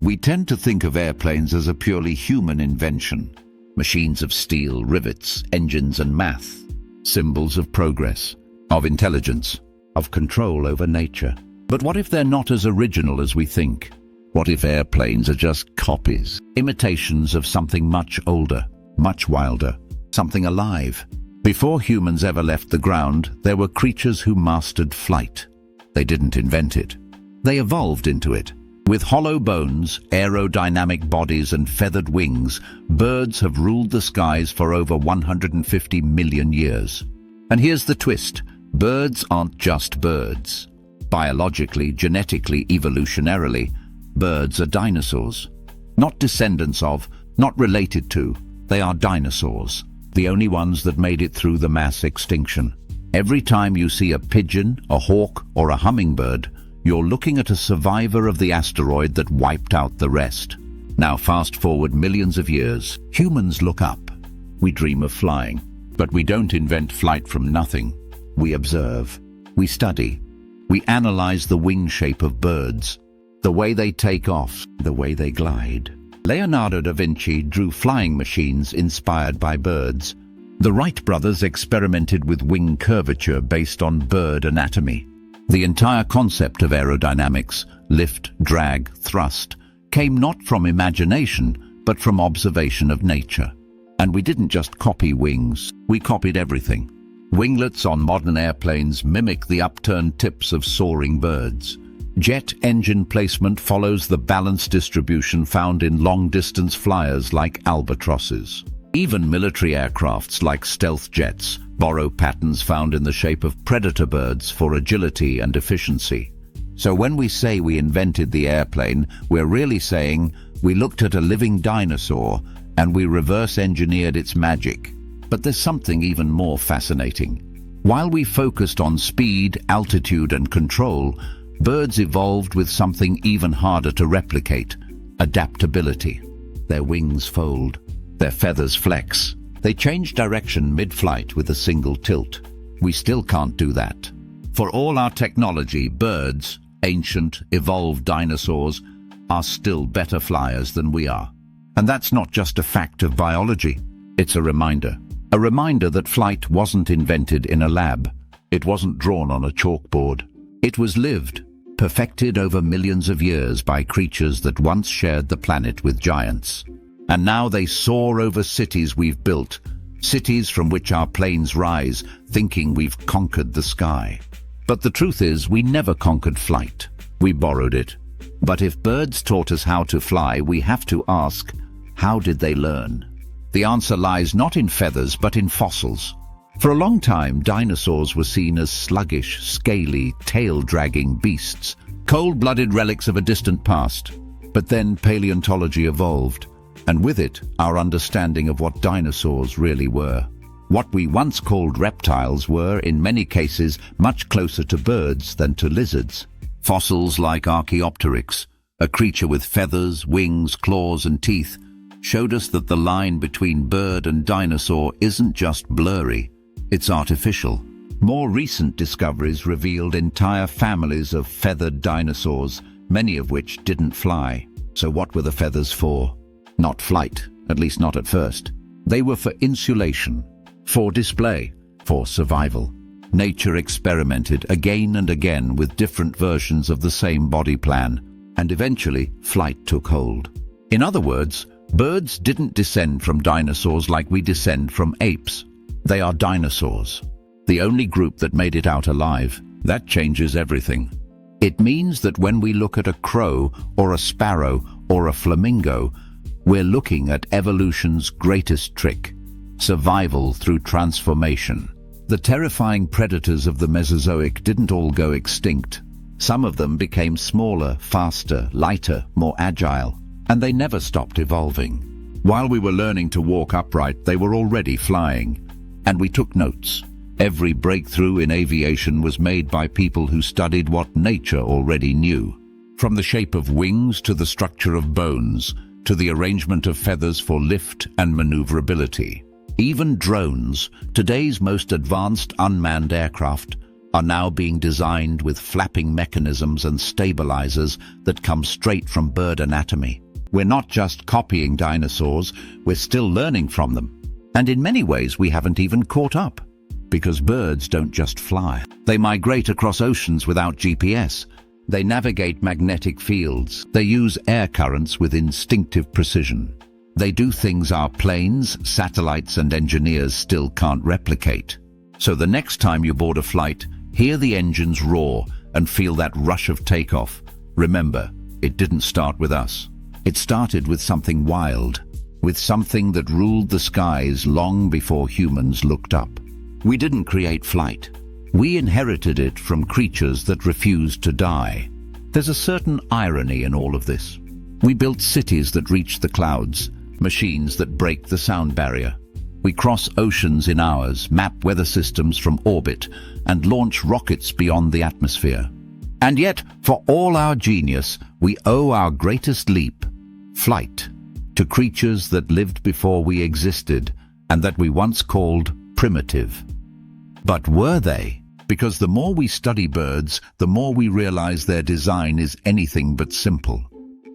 We tend to think of airplanes as a purely human invention. Machines of steel, rivets, engines and math. Symbols of progress, of intelligence, of control over nature. But what if they're not as original as we think? What if airplanes are just copies, imitations of something much older, much wilder, something alive? Before humans ever left the ground, there were creatures who mastered flight. They didn't invent it. They evolved into it. With hollow bones, aerodynamic bodies and feathered wings, birds have ruled the skies for over 150 million years. And here's the twist. Birds aren't just birds. Biologically, genetically, evolutionarily, birds are dinosaurs. Not descendants of, not related to. They are dinosaurs, the only ones that made it through the mass extinction. Every time you see a pigeon, a hawk, or a hummingbird, you're looking at a survivor of the asteroid that wiped out the rest. Now fast forward millions of years, humans look up. We dream of flying, but we don't invent flight from nothing. We observe, we study, we analyze the wing shape of birds, the way they take off, the way they glide. Leonardo da Vinci drew flying machines inspired by birds. The Wright brothers experimented with wing curvature based on bird anatomy. The entire concept of aerodynamics, lift, drag, thrust, came not from imagination, but from observation of nature. And we didn't just copy wings, we copied everything. Winglets on modern airplanes mimic the upturned tips of soaring birds. Jet engine placement follows the balanced distribution found in long-distance flyers like albatrosses. Even military aircrafts like stealth jets borrow patterns found in the shape of predator birds for agility and efficiency. So when we say we invented the airplane, we're really saying we looked at a living dinosaur and we reverse-engineered its magic. But there's something even more fascinating. While we focused on speed, altitude and control, birds evolved with something even harder to replicate: adaptability. Their wings fold, their feathers flex. They change direction mid-flight with a single tilt. We still can't do that. For all our technology, birds, ancient, evolved dinosaurs, are still better flyers than we are. And that's not just a fact of biology. It's a reminder. A reminder that flight wasn't invented in a lab. It wasn't drawn on a chalkboard. It was lived, perfected over millions of years by creatures that once shared the planet with giants. And now they soar over cities we've built, cities from which our planes rise, thinking we've conquered the sky. But the truth is, we never conquered flight. We borrowed it. But if birds taught us how to fly, we have to ask, how did they learn? The answer lies not in feathers, but in fossils. For a long time, dinosaurs were seen as sluggish, scaly, tail-dragging beasts, cold-blooded relics of a distant past. But then paleontology evolved, and with it, our understanding of what dinosaurs really were. What we once called reptiles were, in many cases, much closer to birds than to lizards. Fossils like Archaeopteryx, a creature with feathers, wings, claws and teeth, showed us that the line between bird and dinosaur isn't just blurry, it's artificial. More recent discoveries revealed entire families of feathered dinosaurs, many of which didn't fly. So what were the feathers for? Not flight, at least not at first. They were for insulation, for display, for survival. Nature experimented again and again with different versions of the same body plan, and eventually flight took hold. In other words, birds didn't descend from dinosaurs like we descend from apes. They are dinosaurs, the only group that made it out alive. That changes everything. It means that when we look at a crow or a sparrow or a flamingo, we're looking at evolution's greatest trick: survival through transformation. The terrifying predators of the Mesozoic didn't all go extinct. Some of them became smaller, faster, lighter, more agile, and they never stopped evolving. While we were learning to walk upright, they were already flying. And we took notes. Every breakthrough in aviation was made by people who studied what nature already knew. From the shape of wings to the structure of bones, to the arrangement of feathers for lift and maneuverability. Even drones, today's most advanced unmanned aircraft, are now being designed with flapping mechanisms and stabilizers that come straight from bird anatomy. We're not just copying dinosaurs, we're still learning from them. And in many ways, we haven't even caught up. Because birds don't just fly. They migrate across oceans without GPS. They navigate magnetic fields. They use air currents with instinctive precision. They do things our planes, satellites, and engineers still can't replicate. So the next time you board a flight, hear the engines roar and feel that rush of takeoff. Remember, it didn't start with us. It started with something wild, with something that ruled the skies long before humans looked up. We didn't create flight. We inherited it from creatures that refused to die. There's a certain irony in all of this. We built cities that reach the clouds, machines that break the sound barrier. We cross oceans in hours, map weather systems from orbit, and launch rockets beyond the atmosphere. And yet, for all our genius, we owe our greatest leap, flight, to creatures that lived before we existed and that we once called primitive. But were they? Because the more we study birds, the more we realize their design is anything but simple.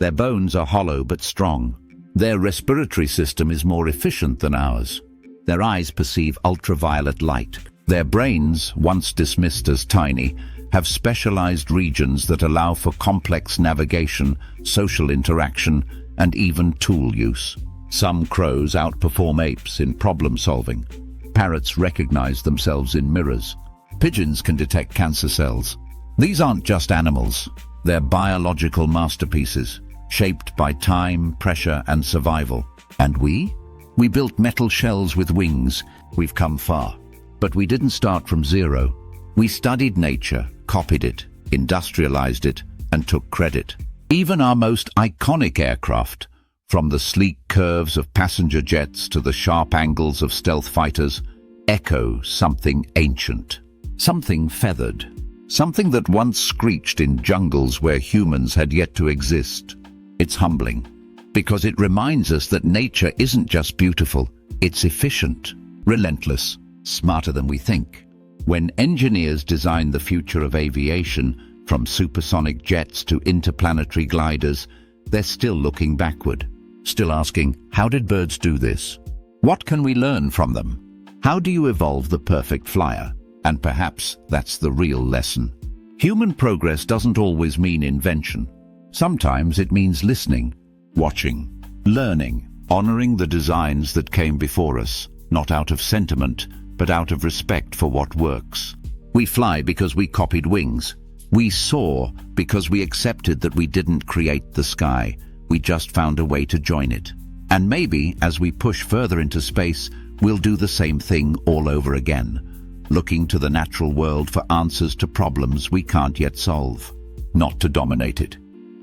Their bones are hollow but strong. Their respiratory system is more efficient than ours. Their eyes perceive ultraviolet light. Their brains, once dismissed as tiny, have specialized regions that allow for complex navigation, social interaction, and even tool use. Some crows outperform apes in problem solving. Parrots recognize themselves in mirrors. Pigeons can detect cancer cells. These aren't just animals. They're biological masterpieces, shaped by time, pressure, and survival. And we? We built metal shells with wings. We've come far. But we didn't start from zero. We studied nature, copied it, industrialized it, and took credit. Even our most iconic aircraft, from the sleek curves of passenger jets to the sharp angles of stealth fighters, echo something ancient, something feathered, something that once screeched in jungles where humans had yet to exist. It's humbling, because it reminds us that nature isn't just beautiful, it's efficient, relentless, smarter than we think. When engineers design the future of aviation, from supersonic jets to interplanetary gliders, they're still looking backward, still asking, how did birds do this? What can we learn from them? How do you evolve the perfect flyer? And perhaps that's the real lesson. Human progress doesn't always mean invention. Sometimes it means listening, watching, learning, honoring the designs that came before us, not out of sentiment, but out of respect for what works. We fly because we copied wings. We soar because we accepted that we didn't create the sky. We just found a way to join it. And maybe, as we push further into space, we'll do the same thing all over again, looking to the natural world for answers to problems we can't yet solve. Not to dominate it,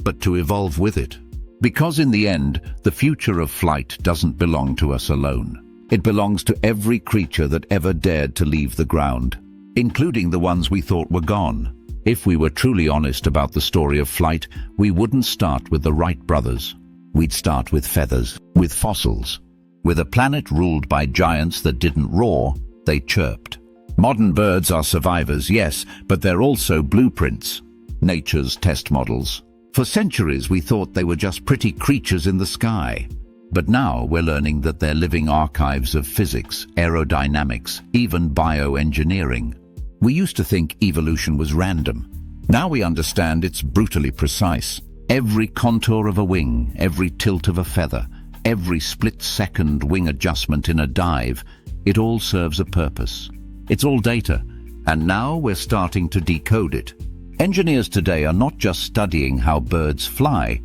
but to evolve with it. Because in the end, the future of flight doesn't belong to us alone. It belongs to every creature that ever dared to leave the ground, including the ones we thought were gone. If we were truly honest about the story of flight, we wouldn't start with the Wright brothers. We'd start with feathers, with fossils, with a planet ruled by giants that didn't roar, they chirped. Modern birds are survivors, yes, but they're also blueprints, nature's test models. For centuries, we thought they were just pretty creatures in the sky. But now we're learning that they're living archives of physics, aerodynamics, even bioengineering. We used to think evolution was random. Now we understand it's brutally precise. Every contour of a wing, every tilt of a feather, every split-second wing adjustment in a dive, it all serves a purpose. It's all data, and now we're starting to decode it. Engineers today are not just studying how birds fly,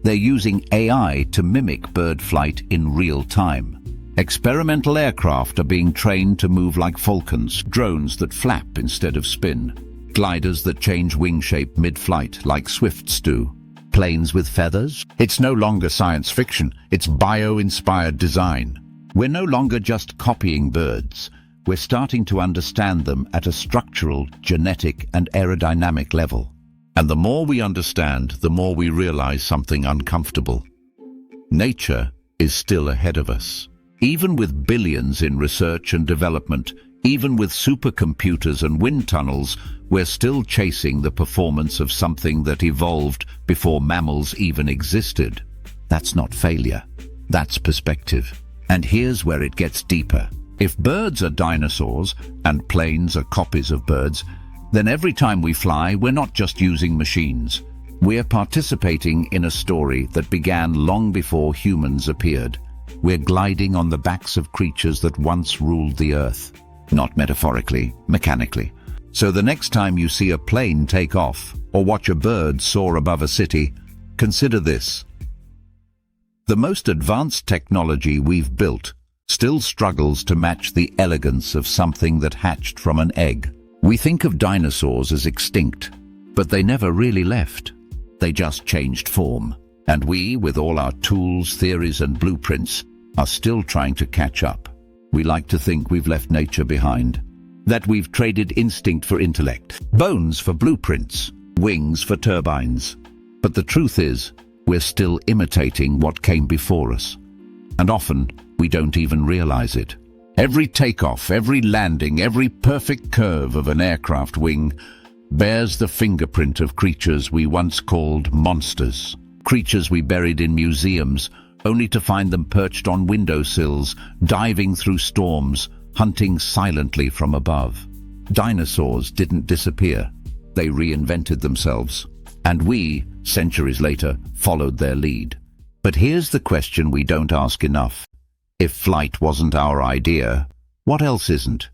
they're using AI to mimic bird flight in real time. Experimental aircraft are being trained to move like falcons, drones that flap instead of spin, gliders that change wing shape mid-flight like swifts do, planes with feathers. It's no longer science fiction, it's bio-inspired design. We're no longer just copying birds. We're starting to understand them at a structural, genetic, and aerodynamic level. And the more we understand, the more we realize something uncomfortable. Nature is still ahead of us. Even with billions in research and development, Even with supercomputers and wind tunnels, we're still chasing the performance of something that evolved before mammals even existed. That's not failure. That's perspective. And here's where it gets deeper. If birds are dinosaurs and planes are copies of birds, then every time we fly, we're not just using machines. We're participating in a story that began long before humans appeared. We're gliding on the backs of creatures that once ruled the earth. Not metaphorically, mechanically. So the next time you see a plane take off or watch a bird soar above a city, consider this. The most advanced technology we've built still struggles to match the elegance of something that hatched from an egg. We think of dinosaurs as extinct, but they never really left. They just changed form. And we, with all our tools, theories and blueprints, are still trying to catch up. We like to think we've left nature behind, that we've traded instinct for intellect, bones for blueprints, wings for turbines. But the truth is, we're still imitating what came before us. And often, we don't even realize it. Every takeoff, every landing, every perfect curve of an aircraft wing bears the fingerprint of creatures we once called monsters. Creatures we buried in museums, only to find them perched on windowsills, diving through storms, hunting silently from above. Dinosaurs didn't disappear. They reinvented themselves. And we, centuries later, followed their lead. But here's the question we don't ask enough. If flight wasn't our idea, what else isn't?